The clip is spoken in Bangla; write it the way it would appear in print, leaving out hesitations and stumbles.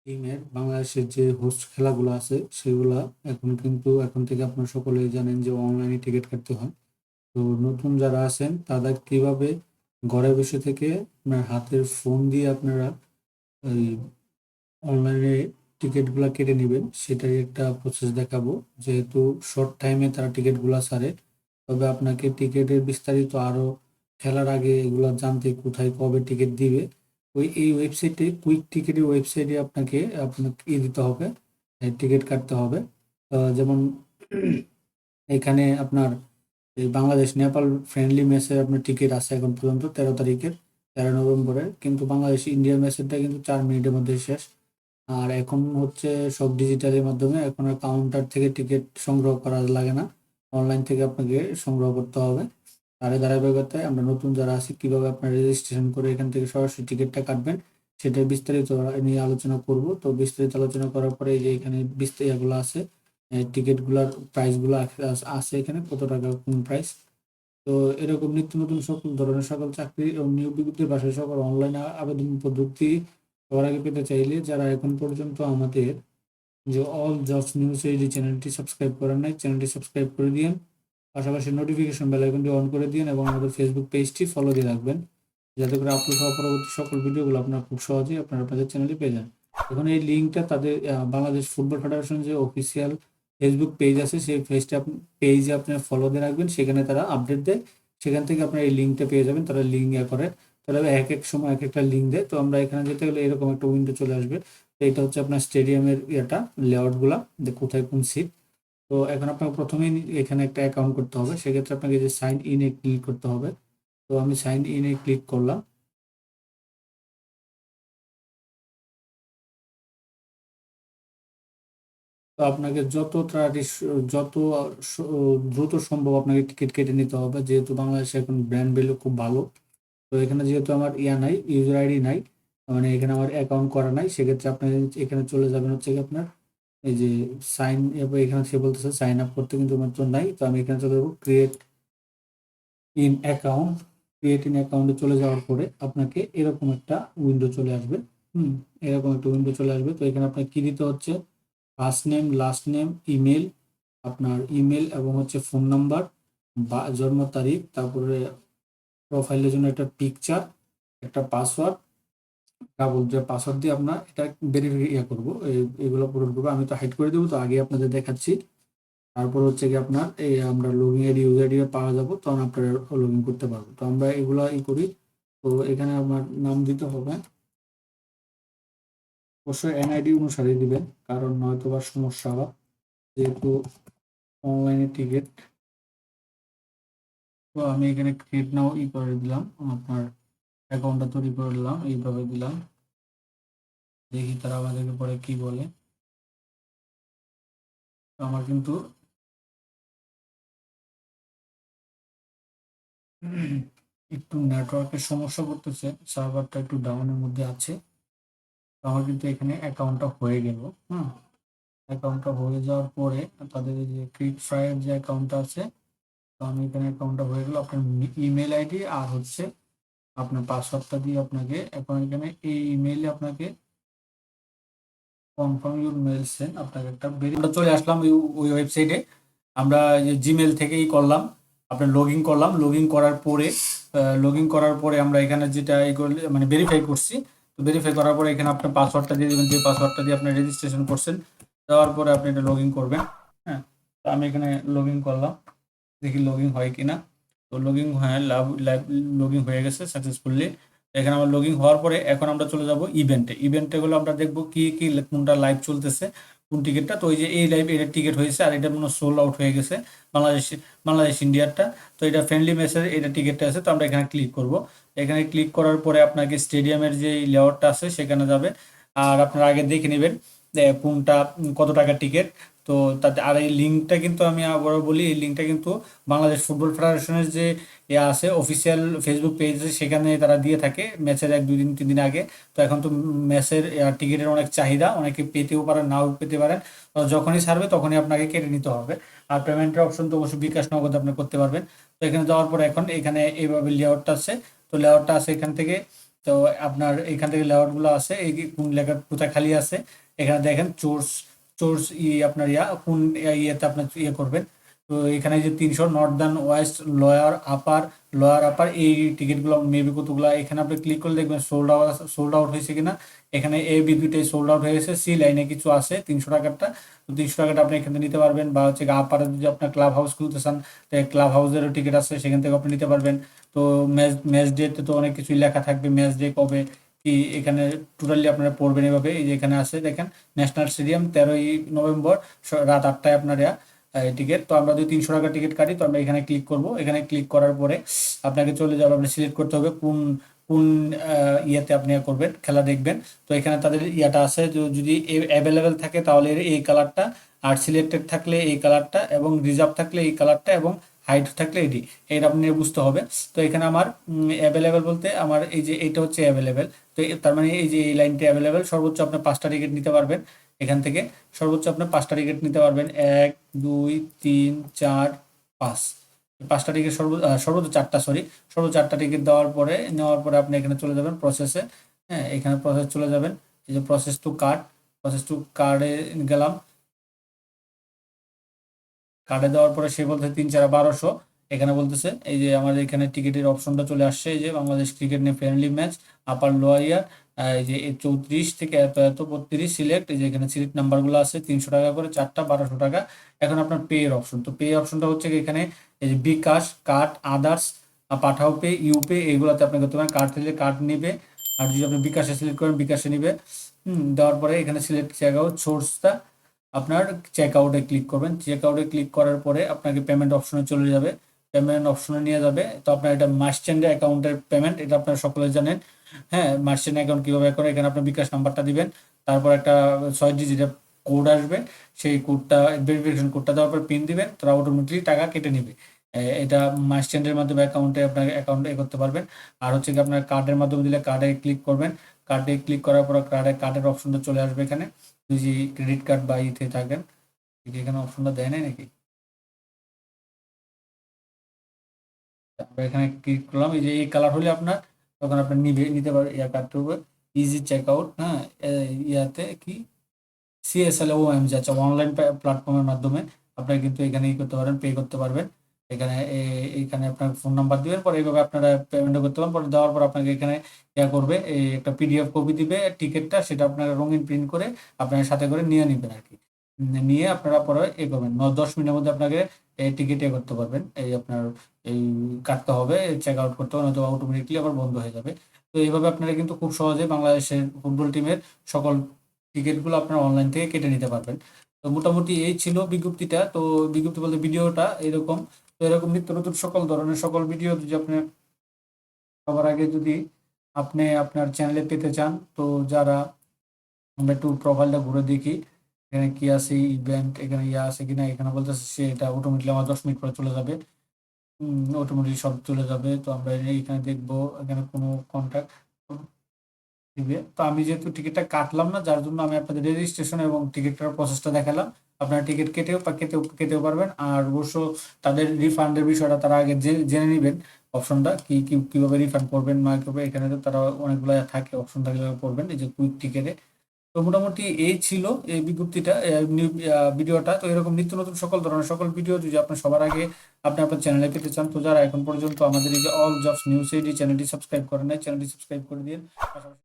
টিমের বাংলাদেশের যে হোস্ট খেলাগুলো আছে সেগুলা এখন থেকে আপনারা সকলেই জানেন যে অনলাইনে টিকিট কাটতে হয়। তো নতুন যারা আছেন তাদের কিভাবে ঘরে বসে থেকে আপনার হাতের ফোন দিয়ে আপনারা ওই অনলাইনে টিকিটগুলা কেটে নেবেন সেটারই একটা প্রসেস দেখাবো। যেহেতু শর্ট টাইমে তারা টিকিটগুলা ছাড়ে, তবে আপনাকে টিকিটের বিস্তারিত আরো খেলার আগে এগুলা জানতে কোথায় কবে টিকিট দিবে এই ওয়েবসাইটে কুইক টিকিটের ওয়েবসাইটে আপনাকে দিতে হবে, টিকিট কাটতে হবে। যেমন এখানে আপনার এই বাংলাদেশ নেপাল ফ্রেন্ডলি ম্যাচের আপনার টিকিট আছে এখন পর্যন্ত 13 তারিখের, 13 নভেম্বরের, কিন্তু বাংলাদেশ ইন্ডিয়ার ম্যাচেরটা কিন্তু 4 মিনিটের মধ্যে শেষ। আর এখন হচ্ছে সব ডিজিটালের মাধ্যমে, এখন আর কাউন্টার থেকে টিকিট সংগ্রহ করা লাগে না, অনলাইন থেকে আপনাকে সংগ্রহ করতে হবে। আর এই ধারাবাহিকতায় আমরা নতুন যারা আছি কিভাবে আপনার রেজিস্ট্রেশন করে এখান থেকে সরাসরি টিকিটটা কাটবেন সেটার বিস্তারিত নিয়ে আলোচনা করব। তো বিস্তারিত আলোচনা করার পরে এই যে এখানে বিস্তারিতগুলো আছে, টিকিটগুলোর প্রাইসগুলো আছে এখানে কত টাকা কোন প্রাইস। তো এরকম নিত্য নতুন সকল ধরনের সকল চাকরি ও নিয়োগ বিজ্ঞপ্তির পাশে সকল অনলাইন আবেদন পদ্ধতি সবার আগে পেতে চাইলে যারা এখন পর্যন্ত আমাদের যে অল জবস নিউজ এই চ্যানেলটি সাবস্ক্রাইব করেন নাই, চ্যানেলটি সাবস্ক্রাইব করে দিন, পাশাপাশি নোটিফিকেশন বেল আইকনটি অন করে দিন এবং আমাদের ফেসবুক পেজটি ফলো দিয়ে রাখবেন, যাতে করে আপলোড হওয়া পরবর্তী সকল ভিডিওগুলো আপনারা খুব সহজেই আপনাদের চ্যানেলে পেয়ে যান। এখন এই লিঙ্কটা তাদের বাংলাদেশ ফুটবল ফেডারেশন যে অফিসিয়াল ফেসবুক পেজ আছে সেই পেজে আপনারা ফলো দিয়ে রাখবেন, সেখানে তারা আপডেট দেয়, সেখান থেকে আপনারা এই লিঙ্কটা পেয়ে যাবেন। তারা লিঙ্ক করে, তারা এক এক সময় এক একটা লিঙ্ক দেয়। তো আমরা এখানে যেতে গেলে এরকম একটা উইন্ডো চলে আসবে। তো এটা হচ্ছে আপনার স্টেডিয়ামের লেআউটগুলা, যে কোথায় কোন সিট। তো এখন আপনাকে প্রথমেই এখানে একটা অ্যাকাউন্ট করতে হবে, সেক্ষেত্রে আপনাকে যে সাইন ইনে ক্লিক করতে হবে। তো আমি সাইন ইনে ক্লিক করলাম। তো আপনাকে যত দ্রুত সম্ভব আপনাকে টিকিট কেটে নিতে হবে, যেহেতু বাংলাদেশে এখন ব্র্যান্ড ভ্যালু খুব ভালো। তো এখানে যেহেতু আমার নাই, ইউজার আইডি নাই, মানে এখানে আমার অ্যাকাউন্ট করা নাই, সেক্ষেত্রে আপনি এখানে চলে যাবেন হচ্ছে কি আপনার এই যে সাইন, এখানে সে বলতেছে সাইন আপ করতে, কিন্তু আমার তো নাই। তো আমি এখানে চলে যাবো ক্রিয়েট ইন অ্যাকাউন্টে চলে যাওয়ার পরে আপনাকে এরকম একটা উইন্ডো চলে আসবে। এরকম একটা উইন্ডো চলে আসবে। তো এখানে আপনাকে কি দিতে হচ্ছে, first name, last name, email, আপনার ইমেল এবং হচ্ছে ফোন নাম্বার বা জন্ম তারিখ, তারপরে প্রোফাইলের জন্য একটা পিকচার, একটা পাসওয়ার্ড, ডাবল যে পাসওয়ার্ড দিয়ে আপনার এটা ভেরিফাই করবো, এগুলো পূরণ করবো। আমি তো হাইড করে দেবো, তো আগে আপনাদের দেখাচ্ছি। তারপর হচ্ছে কি আপনার আমরা লগইন আইডি ইউজার আইডি পাওয়া যাবো, তখন আপনারা লগ ইন করতে পারবো। তো আমরা এগুলা করি। তো এখানে আমার নাম দিতে হবে, অবশ্যই এনআইডি অনুসারে দিবেন, কারণ নয়তো বা সমস্যা হবে, যেহেতু অনলাইনে টিকিট। তো আমি এখানে ক্রিয়েট নাও করে দিলাম, আপনার অ্যাকাউন্টটা তৈরি করে দিলাম, এইভাবে দিলাম। দেখি তারা আমাদেরকে পরে কি বলে। তো আমার কিন্তু একটু নেটওয়ার্কের সমস্যা করতেছে, সার্ভারটা একটু ডাউনের মধ্যে আছে। তো আমার কিন্তু এখানে অ্যাকাউন্টটা হয়ে গেল। অ্যাকাউন্টটা হয়ে যাওয়ার পরে তাদের এই যে ক্রিক ফ্রাইয়ের যে অ্যাকাউন্টটা আছে, তো আমি এখানে অ্যাকাউন্টটা হয়ে গেল। আপনার ইমেল আইডি আর হচ্ছে আপনার পাসওয়ার্ডটা দিয়ে আপনাকে এখন এখানে এই ইমেইলে আপনাকে কনফার্ম ইউর মেল সেন্ড, আপনাকে একটা আমরা চলে আসলাম ওই ওয়েবসাইটে। আমরা জিমেল থেকেই করলাম, আপনার লগ ইন করলাম। লগ ইন করার পরে আমরা এখানে যেটা করলে মানে ভেরিফাই করছি। তো ভেরিফাই করার পরে এখানে আপনার পাসওয়ার্ডটা দিয়ে দেবেন, যে পাসওয়ার্ডটা দিয়ে আপনি রেজিস্ট্রেশন করছেন। দেওয়ার পরে আপনি এটা লগ ইন করবেন। হ্যাঁ, তো আমি এখানে লগ ইন করলাম, দেখি লগ ইন হয় কিনা। তো লগ ইন, হ্যাঁ, লগ ইন হয়ে গেছে সাকসেসফুলি। এখানে আমার লগ ইন হওয়ার পরে এখন আমরা চলে যাব ইভেন্টে গুলো আমরা দেখবো কি কি কোনটা লাইভ চলতেছে, কোন টিকিটটা। তো ওই যে এই লাইভ এটা টিকিট হয়েছে, আর এটা মনে সোল্ড আউট হয়ে গেছে বাংলাদেশ বাংলাদেশ ইন্ডিয়ারটা। তো এটা ফ্রেন্ডলি ম্যাচের এটা টিকিটটা আছে। তো আমরা এখানে ক্লিক করব। এখানে ক্লিক করার পরে আপনাকে স্টেডিয়ামের যে লেআউটটা আছে সেখানে যাবে, আর আপনারা আগে দেখে নেবেন কোনটা কত টাকার টিকিট। তো তাতে আর এই লিঙ্কটা কিন্তু আমি আবারও বলি, এই লিঙ্কটা কিন্তু বাংলাদেশ ফুটবল ফেডারেশনের যে আছে অফিসিয়াল ফেসবুক পেজ, সেখানে তারা দিয়ে থাকে ম্যাচের 1 2 দিন 3 দিন আগে। তো এখন তো ম্যাচের টিকিটের অনেক চাহিদা, অনেকে পেতেও পারেন নাও পেতে পারেন। তো যখনই ছাড়বে তখনই আপনাকে কেটে নিতে হবে। আর পেমেন্টের অপশন তো অবশ্যই বিকাশ নগদ আপনি করতে পারবেন। তো এখানে যাওয়ার পরে এখন এখানে এইভাবে লেআউটটা আছে। তো লেআউটটা আছে এখান থেকে তো আপনার এখান থেকে লেআউটগুলো আছে, এই কোন লেখা কোথায় খালি আছে এখানে দেখেন চোর্স চোর্স আপনার কোন ইয়েতে আপনার করবেন। তো এখানে যে 300 নর্দার্ন ওয়েস্ট লোয়ার আপার এই টিকিটগুলো মেবি কতগুলো, এখানে আপনি ক্লিক করলে দেখবেন সোল্ড আউট হয়েছে কিনা। এখানে এ বি দুইটাই সোল্ড আউট হয়ে গেছে, সি লাইনে কিছু আছে 300 টাকারটা। তো 300 টাকাটা আপনি এখান থেকে নিতে পারবেন, বা হচ্ছে আপারে যদি আপনার ক্লাব হাউস খুলতে চান, ক্লাব হাউসেরও টিকিট আছে, সেখান থেকে আপনি নিতে পারবেন। তো ম্যাচ ডেতে তো অনেক কিছুই লেখা থাকবে, ম্যাচ ডে কবে কি এখানে টোটালি আপনারা পড়বেন এভাবে। এই যে এখানে আছে দেখেন ন্যাশনাল স্টেডিয়াম 13ই নভেম্বর রাত 8টায় আপনার টিকিট। তো আমরা যদি 300 টাকার টিকিট কাটি, তো আমরা এখানে ক্লিক করব। এখানে ক্লিক করার পরে আপনাকে চলে যাবে, আপনি সিলেক্ট করতে হবে কোন কোন ইয়েতে আপনি করবেন, খেলা দেখবেন। তো এখানে তাদের ইয়াটা আছে, যদি অ্যাভেলেবেল থাকে তাহলে এই কালারটা, আর সিলেক্টেড থাকলে এই কালারটা, এবং রিজার্ভ থাকলে এই কালারটা, এবং হাইট থাকলে এটি, এটা আপনি বুঝতে হবে। তো এখানে আমার অ্যাভেলেবেল বলতে আমার এই যে এইটা হচ্ছে অ্যাভেলেবেল। তো তার মানে এই যে এই লাইনটা অ্যাভেলেবেল, সর্বোচ্চ আপনি 5টা টিকিট নিতে পারবেন এখান থেকে। সর্বোচ্চ আপনি 5টা টিকিট নিতে পারবেন, 1 2 3 4 5। 5টা টিকিট সর্বোচ্চ 4টা, সরি, সর্বোচ্চ 4টা টিকিট নেওয়ার পরে আপনি এখানে চলে যাবেন প্রসেসে। হ্যাঁ, এখানে প্রসেস চলে যাবেন, এই যে প্রসেস টু কার্ডে গেলাম। কার্ডে দেওয়ার পরে সে বলতে 3 4 1200, এখানে বলতেছে এই যে আমাদের এখানে টিকিটের অপশনটা চলে আসছে, এই যে বাংলাদেশ ক্রিকেট নিয়ে ফ্রেন্ডলি ম্যাচ আপার লোয়ার ইয়ার, এই যে 34 থেকে এত এত 32 সিলেক্ট, এই যে এখানে সিলেক্ট নাম্বারগুলো আছে 300 টাকা করে 4টা, 1200 টাকা। এখন আপনার পে এর অপশন, তো পে অপশনটা হচ্ছে এখানে এই যে বিকাশ, কার্ড, আদার্স, পাঠাও পে, ইউপে, এগুলোতে আপনি করতে পারেন। কার্ড থেকে কার্ড নিবে, আর যদি আপনি বিকাশে সিলেক্ট করেন বিকাশে নিবে। দেওয়ার পরে এখানে সিলেক্ট চেক আউট সোর্সটা আপনার চেক আউটে ক্লিক করবেন। চেক আউটে ক্লিক করার পরে আপনাকে পেমেন্ট অপশনে চলে যাবে, পেমেন্ট অপশনে নিয়ে যাবে। তো আপনার এটা মার্চেন্ট অ্যাকাউন্টের পেমেন্ট, এটা আপনারা সকলে জানেন। হ্যাঁ, মার্চেন্ট অ্যাকাউন্ট কীভাবে করে, এখানে আপনার বিকাশ নাম্বারটা দিবেন, তারপর একটা 6 ডিজিটের কোড আসবে, সেই কোডটা ভেরিফিকেশন কোডটা দেওয়ার পর পিন দিবেন, তারা অটোমেটিকলি টাকা কেটে নেবে। এটা মার্চেন্টের মাধ্যমে অ্যাকাউন্টে আপনার অ্যাকাউন্টে করতে পারবেন। আর হচ্ছে কি আপনার কার্ডের মাধ্যমে দিলে কার্ডে ক্লিক করবেন, কার্ডে ক্লিক করার পর কার্ডের অপশনটা চলে আসবে এখানে। যদি ক্রেডিট কার্ড বা ইতে থাকেন, এখানে অপশনটা দেয় নাই নাকি, আমরা এখানে ক্লিক করলাম, এই যে এই কালার হলে আপনার তখন আপনার নিতে পারবে কার্ডটা হবে ইজি চেক আউট। হ্যাঁ, ইয়াতে কি সিএসএল ও এম জি, আচ্ছা, অনলাইন প্ল্যাটফর্মের মাধ্যমে আপনারা কিন্তু এখানে করতে পারেন, পে করতে পারবেন। এখানে এইখানে আপনার ফোন নাম্বার দিবেন, পরে এইভাবে আপনারা পেমেন্ট করতে পারেন। পরে দেওয়ার পর আপনাকে এখানে করবে, এই একটা পিডিএফ কপি দিবে টিকিটটা, সেটা আপনারা রঙিন প্রিন্ট করে আপনার সাথে করে নিয়ে নেবেন আর কি। নিয়ে আপনারা পরে করবেন 10 মিনিটের মধ্যে আপনাকে এই টিকিট করতে পারবেন। এই আপনার এই কাটতে হবে, চেক আউট করতে হবে, নয়তো অটোমেটিকলি আবার বন্ধ হয়ে যাবে। তো এইভাবে আপনারা কিন্তু খুব সহজে বাংলাদেশের ফুটবল টিমের সকল টিকিটগুলো আপনারা অনলাইন থেকে কেটে নিতে পারবেন। তো মোটামুটি এই ছিল বিজ্ঞপ্তিটা। তো বিজ্ঞপ্তি বলতে ভিডিওটা এরকম। তো এরকম নিত্য নতুন সকল ধরনের সকল ভিডিও যদি আপনি সবার আগে যদি আপনি আপনার চ্যানেলে পেতে চান, তো যারা আমরা একটু প্রোফাইলটা ঘুরে দেখি এখানে কি আছে, ইভেন্ট এখানে আছে কিনা। এখানে বলতেছে সে এটা অটোমেটিকলি আমার 10 মিনিট পরে চলে যাবে, অটোমেটিক সব চলে যাবে। তো আমরা এখানে দেখবো এখানে কোনো কন্ট্যাক্ট দিবে। তো আমি যেহেতু টিকিটটা কাটলাম না, যার জন্য আমি আপনাদের রেজিস্ট্রেশন এবং টিকিটটার প্রসেসটা দেখালাম। আপনারা টিকিট কেটেও পারবেন। আর অবশ্য তাদের রিফান্ডের বিষয়টা তারা আগে জেনে নেবেন, অপশনটা কিভাবে রিফান্ড করবেন না করবে। এখানে তো তারা অনেকগুলো থাকে, অপশন থাকলে করবেন এই যে কুইক টিকেটে। তো মোটামুটি এই ছিল এই বিজ্ঞপ্তিটা, ভিডিওটা। তো এরকম নিত্য নতুন সকল ধরনের সকল ভিডিও যদি আপনি সবার আগে আপনি আপনার চ্যানেলে পেতে চান, তো যারা এখন পর্যন্ত আমাদের এই যে অল জবস নিউজ এই চ্যানেলটি সাবস্ক্রাইব করেন নাই, চ্যানেলটি সাবস্ক্রাইব করে দিন। পাশাপাশি